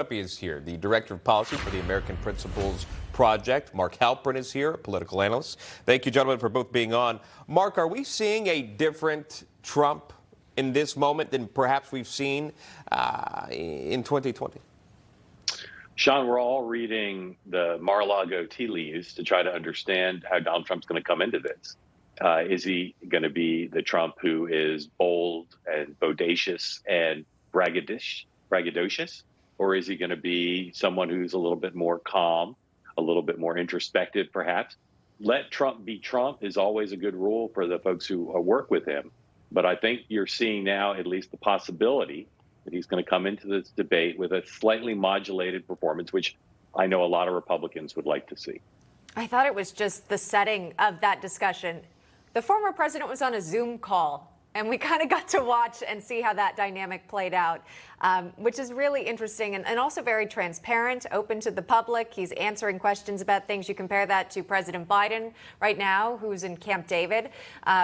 Schweppe is here, the Director of Policy for the American Principles Project. Mark Halperin is here, a political analyst. Thank you, gentlemen, for both being on. Mark, are we seeing a different Trump in this moment than perhaps we've seen in 2020? Sean, we're all reading the Mar-a-Lago tea leaves to try to understand how Donald Trump's going to come into this. Is he going to be the Trump who is bold and bodacious and braggadocious? Or is he going to be someone who's a little bit more calm, a little bit more introspective, perhaps? Let Trump be Trump is always a good rule for the folks who work with him. But I think you're seeing now at least the possibility that he's going to come into this debate with a slightly modulated performance, which I know a lot of Republicans would like to see. I thought it was just the setting of that discussion. The former president was on a Zoom call, and we kind of got to watch and see how that dynamic played out, which is really interesting and also very transparent, open to the public. He's answering questions about things. You compare that to President Biden right now, who's in Camp David.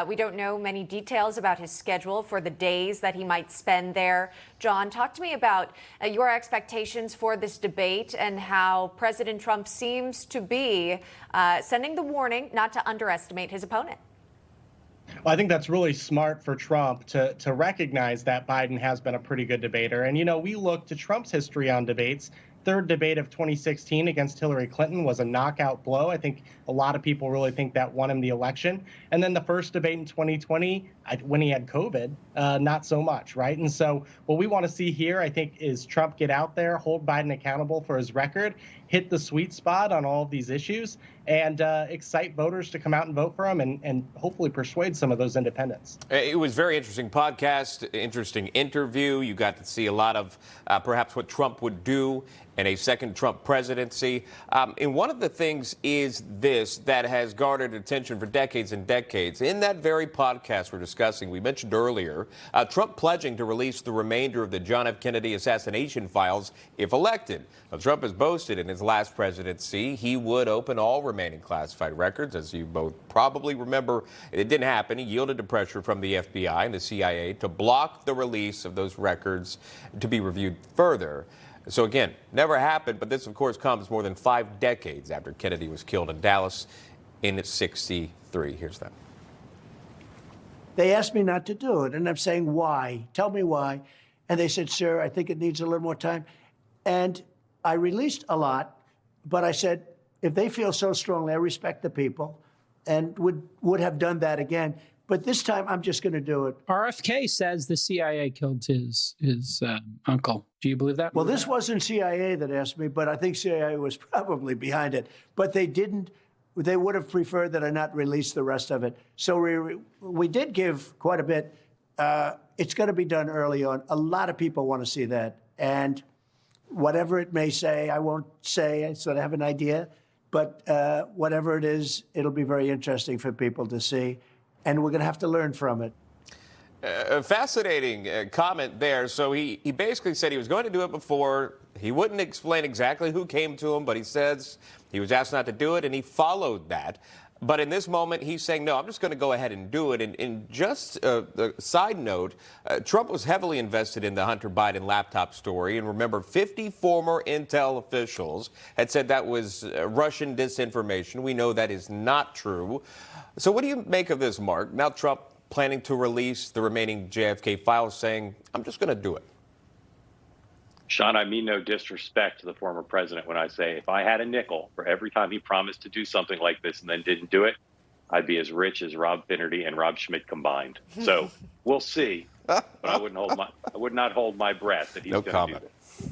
We don't know many details about his schedule for the days that he might spend there. John, talk to me about your expectations for this debate and how President Trump seems to be sending the warning not to underestimate his opponent. Well, I think that's really smart for Trump to recognize that Biden has been a pretty good debater. And, you know, we look to Trump's history on debates. Third debate of 2016 against Hillary Clinton was a knockout blow. I think a lot of people really think that won him the election. And then the first debate in 2020, when he had COVID, not so much, right? And so what we want to see here, I think, is Trump get out there, hold Biden accountable for his record, hit the sweet spot on all of these issues, and excite voters to come out and vote for him and hopefully persuade some of those independents. It was a very interesting podcast, interesting interview. You got to see a lot of perhaps what Trump would do in a second Trump presidency. And one of the things is this that has garnered attention for decades and decades. In that very podcast we're discussing, we mentioned earlier, Trump pledging to release the remainder of the John F. Kennedy assassination files if elected. Now, Trump has boasted in his last presidency he would open all remaining classified records. As you both probably remember, it didn't happen. He yielded to pressure from the FBI and the CIA to block the release of those records to be reviewed further. So again, never happened, but this, of course, comes more than 5 decades after Kennedy was killed in Dallas in '63. Here's that. They asked me not to do it, and I'm saying, why? Tell me why. And they said, sir, I think it needs a little more time. And I released a lot, but I said, if they feel so strongly, I respect the people and would have done that again. But this time, I'm just going to do it. RFK says the CIA killed his uncle. Do you believe that? Well, this wasn't CIA that asked me, but I think CIA was probably behind it. But they didn't. They would have preferred that I not release the rest of it. So we did give quite a bit. It's going to be done early on. A lot of people want to see that. And whatever it may say, I won't say. I sort of have an idea. But whatever it is, it'll be very interesting for people to see. And we're going to have to learn from it. A fascinating comment there. So he basically said he was going to do it before. He wouldn't explain exactly who came to him, but he says he was asked not to do it, and he followed that. But in this moment, he's saying, no, I'm just going to go ahead and do it. And just a side note, Trump was heavily invested in the Hunter Biden laptop story. And remember, 50 former intel officials had said that was Russian disinformation. We know that is not true. So what do you make of this, Mark? Now Trump planning to release the remaining JFK files, saying, I'm just going to do it. Sean, I mean no disrespect to the former president when I say if I had a nickel for every time he promised to do something like this and then didn't do it, I'd be as rich as Rob Finnerty and Rob Schmidt combined. So we'll see. But I would not hold my breath that he's going to do this.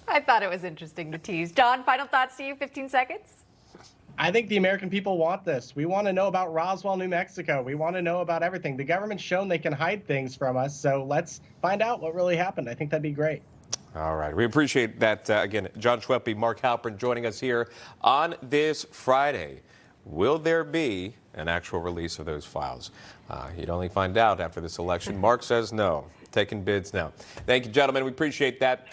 I thought it was interesting to tease. John, final thoughts to you, 15 seconds. I think the American people want this. We want to know about Roswell, New Mexico. We want to know about everything. The government's shown they can hide things from us, so let's find out what really happened. I think that'd be great. All right. We appreciate that. Again, John Schweppe, Mark Halperin joining us here on this Friday. Will there be an actual release of those files? You'd only find out after this election. Mark says no. Taking bids now. Thank you, gentlemen. We appreciate that.